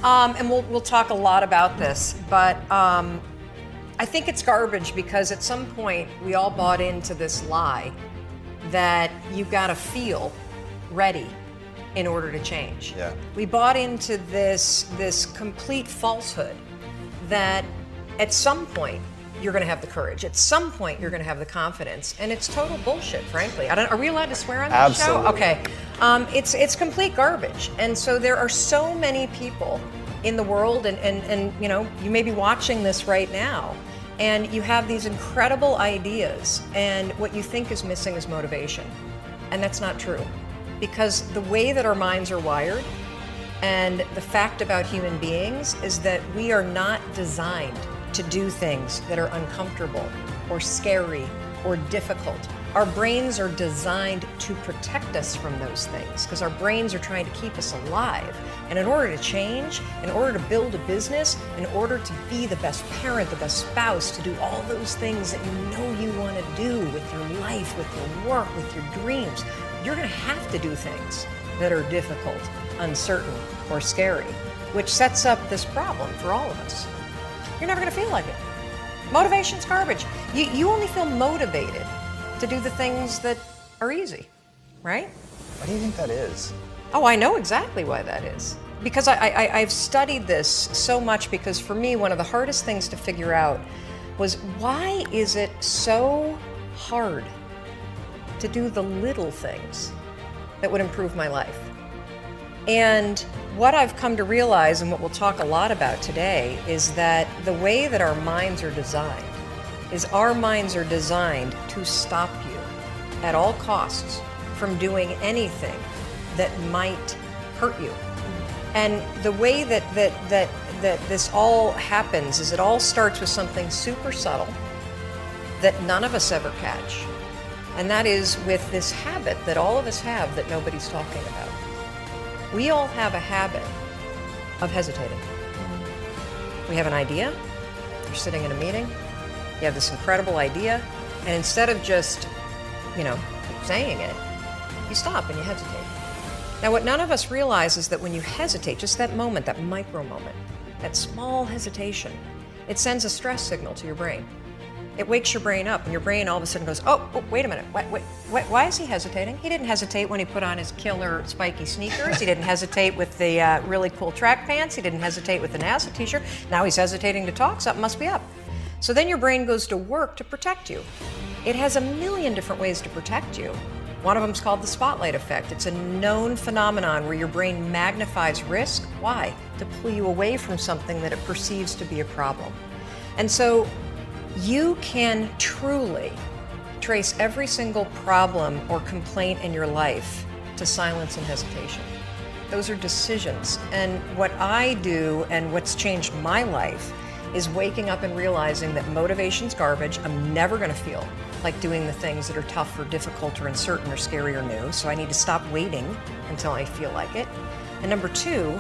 And we'll talk a lot about this, but I think it's garbage because at some point we all bought into this lie that you gotta feel ready in order to change. Yeah. We bought into this complete falsehood that at some point you're going to have the courage. At some point you're going to have the confidence, and it's total bullshit, frankly. Are we allowed to swear on this Absolutely. show? Okay. It's complete garbage, and so there are so many people in the world, and you know, you may be watching this right now, and you have these incredible ideas, and what you think is missing is motivation, and that's not true. Because the way that our minds are wired and the fact about human beings is that we are not designed to do things that are uncomfortable or scary or difficult. Our brains are designed to protect us from those things because our brains are trying to keep us alive. And in order to change, in order to build a business, in order to be the best parent, the best spouse, to do all those things that you know you want to do with your life, with your work, with your dreams, you're going to have to do things that are difficult, uncertain, or scary, which sets up this problem for all of us. You're never going to feel like it. Motivation's garbage. You only feel motivated to do the things that are easy, right? Why do you think that is? Oh, I know exactly why that is. Because I've studied this so much, because for me, one of the hardest things to figure out was why is it so hard to do the little things that would improve my life? And what I've come to realize, and what we'll talk a lot about today, is that the way that our minds are designed is our minds are designed to stop you at all costs from doing anything that might hurt you. And the way that this all happens is it all starts with something super subtle that none of us ever catch. And that is with this habit that all of us have that nobody's talking about. We all have a habit of hesitating. We have an idea, you're sitting in a meeting, you have this incredible idea, and instead of just, saying it, you stop and you hesitate. Now, what none of us realize is that when you hesitate, just that moment, that micro moment, that small hesitation, it sends a stress signal to your brain. It wakes your brain up, and your brain all of a sudden goes, oh, wait a minute, why is he hesitating? He didn't hesitate when he put on his killer spiky sneakers. He didn't hesitate with the really cool track pants. He didn't hesitate with the NASA t-shirt. Now he's hesitating to talk, something must be up. So then your brain goes to work to protect you. It has a million different ways to protect you. One of them is called the spotlight effect. It's a known phenomenon where your brain magnifies risk. Why? To pull you away from something that it perceives to be a problem. And so you can truly trace every single problem or complaint in your life to silence and hesitation. Those are decisions. And what I do, and what's changed my life, is waking up and realizing that motivation's garbage. I'm never going to feel like doing the things that are tough or difficult or uncertain or scary or new, so I need to stop waiting until I feel like it. And number two,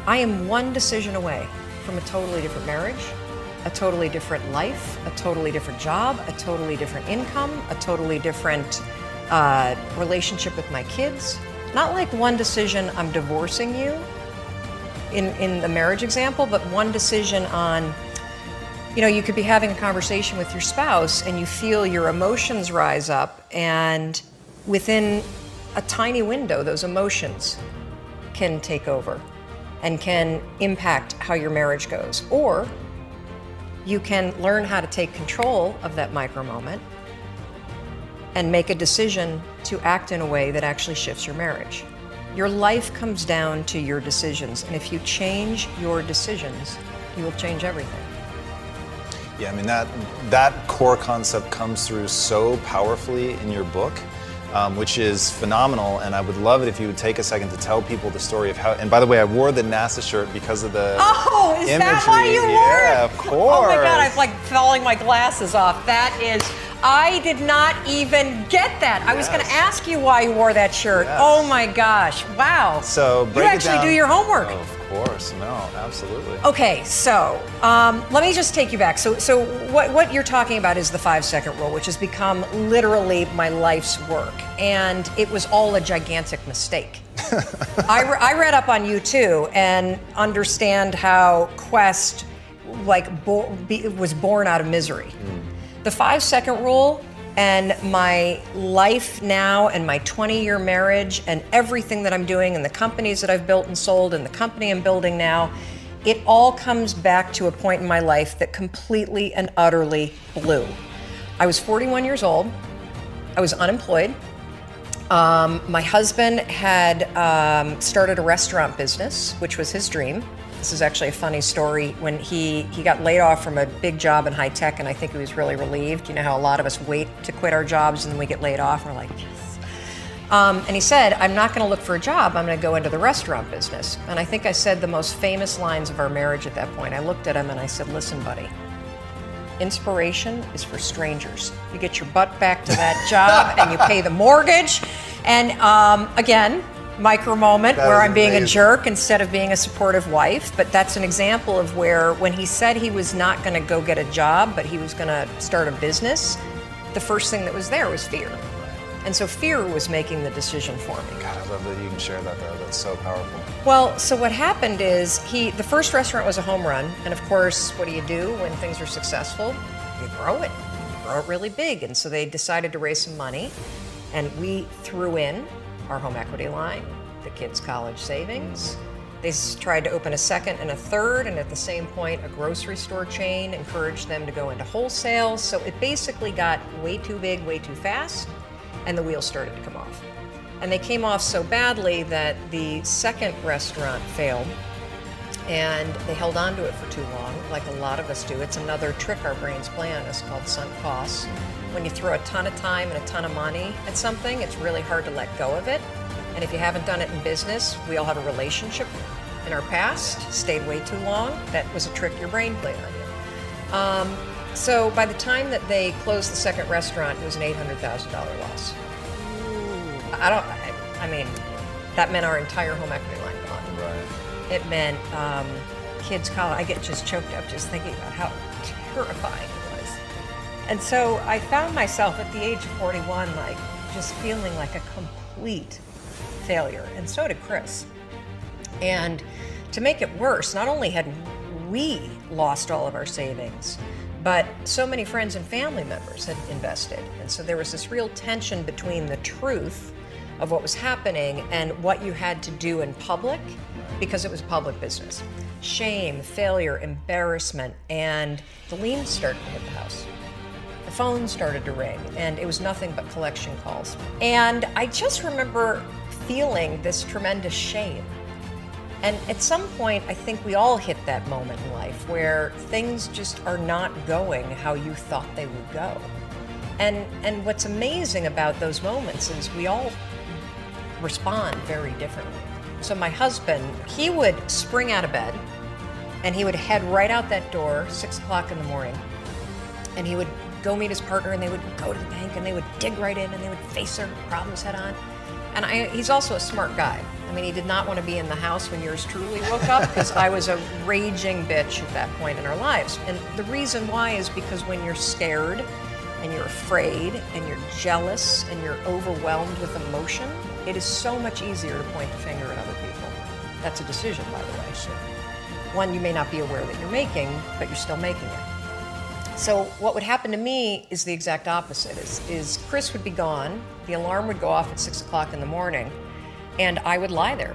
I am one decision away from a totally different marriage, a totally different life, a totally different job, a totally different income, a totally different relationship with my kids. Not like one decision, I'm divorcing you in the marriage example, but one decision on, you could be having a conversation with your spouse and you feel your emotions rise up, and within a tiny window, those emotions can take over and can impact how your marriage goes. Or you can learn how to take control of that micro moment and make a decision to act in a way that actually shifts your marriage. Your life comes down to your decisions, and if you change your decisions, you will change everything. Yeah, I mean, that core concept comes through so powerfully in your book, which is phenomenal, and I would love it if you would take a second to tell people the story of how, and by the way, I wore the NASA shirt because of the imagery. That why you wore it? Yeah, of course. Oh my God, I'm like falling my glasses off. That is, I did not even get that. I was going to ask you why you wore that shirt. Yes. Oh my gosh. Wow. So you break it actually down. do your homework. Oh, of course. No, absolutely. Okay, so let me just take you back. So what you're talking about is the 5-second rule, which has become literally my life's work. And it was all a gigantic mistake. I read up on you too and understand how Quest was born out of misery. The 5-second rule and my life now and my 20-year marriage and everything that I'm doing and the companies that I've built and sold and the company I'm building now, it all comes back to a point in my life that completely and utterly blew. I was 41 years old. I was unemployed. My husband had started a restaurant business, which was his dream. This is actually a funny story. When he got laid off from a big job in high tech, and I think he was really relieved. You know how a lot of us wait to quit our jobs and then we get laid off and we're like, yes. And he said, I'm not going to look for a job. I'm going to go into the restaurant business. And I think I said the most famous lines of our marriage at that point. I looked at him and I said, listen, buddy, inspiration is for strangers. You get your butt back to that job and you pay the mortgage. And again, micro moment where I'm being a jerk instead of being a supportive wife. But that's an example of where when he said he was not going to go get a job, but he was going to start a business, the first thing that was there was fear. And so fear was making the decision for me. God, I love that you can share that though. That's so powerful. Well, so what happened is the first restaurant was a home run. And of course, what do when things are successful? You grow it. You grow it really big. And so they decided to raise some money. And we threw in our home equity line, the kids' college savings. They tried to open a second and a third, and at the same point, a grocery store chain encouraged them to go into wholesale. So it basically got way too big, way too fast, and the wheels started to come off. And they came off so badly that the second restaurant failed, and they held on to it for too long, like a lot of us do. It's another trick our brains play on us called sunk costs. When you throw a ton of time and a ton of money at something, it's really hard to let go of it. And if you haven't done it in business, we all have a relationship in our past, stayed way too long. That was a trick your brain played on you. So by the time that they closed the second restaurant, it was an $800,000 loss. I mean, that meant our entire home equity line gone. Right. It meant kids' college. I get just choked up just thinking about how terrifying it was. And so I found myself at the age of 41, like just feeling like a complete failure, and so did Chris. And to make it worse, not only had we lost all of our savings, but so many friends and family members had invested. And so there was this real tension between the truth of what was happening and what you had to do in public, because it was public business. Shame, failure, embarrassment, and the liens started to hit the house. The phone started to ring, and it was nothing but collection calls. And I just remember feeling this tremendous shame. And at some point, I think we all hit that moment in life where things just are not going how you thought they would go. And what's amazing about those moments is we all respond very differently. So my husband, he would spring out of bed and he would head right out that door, 6 o'clock in the morning, and he would go meet his partner, and they would go to the bank and they would dig right in and they would face their problems head on. And he's also a smart guy. I mean, he did not want to be in the house when yours truly woke up, because I was a raging bitch at that point in our lives. And the reason why is because when you're scared and you're afraid and you're jealous and you're overwhelmed with emotion, it is so much easier to point the finger at other people. That's a decision, by the way. So one you may not be aware that you're making, but you're still making it. So what would happen to me is the exact opposite. Is Chris would be gone, the alarm would go off at 6 o'clock in the morning, and I would lie there.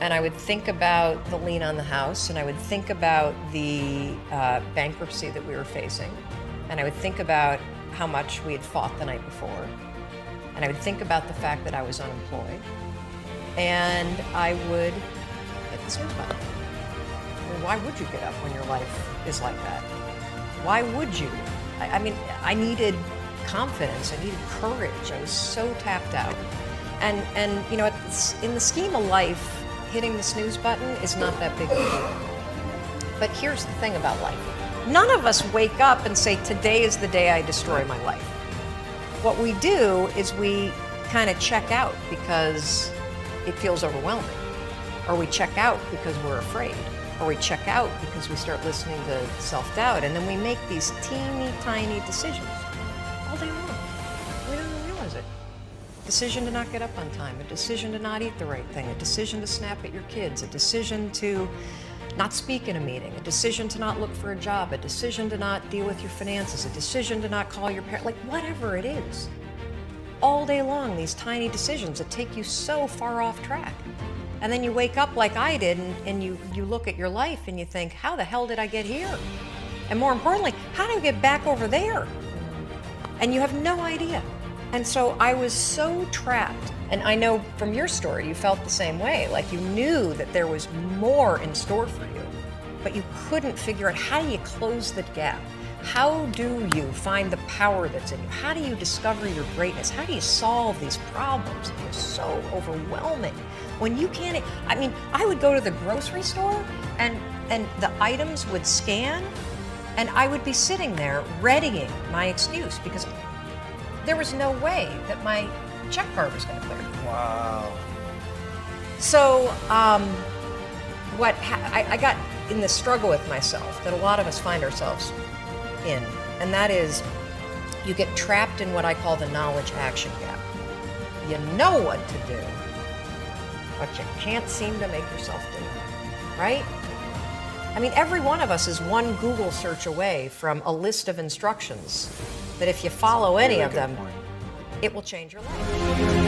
And I would think about the lien on the house, and I would think about the bankruptcy that we were facing, and I would think about how much we had fought the night before, and I would think about the fact that I was unemployed, and I would hit the snooze button. Well, why would you get up when your life is like that? Why would you? I mean, I needed confidence. I needed courage. I was so tapped out. And you know, in the scheme of life, hitting the snooze button is not that big of a deal. But here's the thing about life. None of us wake up and say, today is the day I destroy my life. what we do is we kind of check out because it feels overwhelming, or we check out because we're afraid, or we check out because we start listening to self-doubt, and then we make these teeny tiny decisions all day long. We don't even realize it. Decision to not get up on time, a decision to not eat the right thing, a decision to snap at your kids, a decision to not speak in a meeting, a decision to not look for a job, a decision to not deal with your finances, a decision to not call your parents, like whatever it is. All day long, these tiny decisions that take you so far off track. And then you wake up like I did and you look at your life and you think, how the hell did I get here? And more importantly, how do I get back over there? And you have no idea. And so I was so trapped. And I know from your story, you felt the same way. Like you knew that there was more in store for you, but you couldn't figure out how do you close the gap? How do you find the power that's in you? How do you discover your greatness? How do you solve these problems that are so overwhelming? When you can't, I mean, I would go to the grocery store and the items would scan and I would be sitting there readying my excuse because there was no way that my check card was going to clear. Wow. So I got in this struggle with myself that a lot of us find ourselves in, and that is you get trapped in what I call the knowledge action gap. You know what to do, but you can't seem to make yourself do it, right? I mean, every one of us is one Google search away from a list of instructions that if you follow any of them, it will change your life.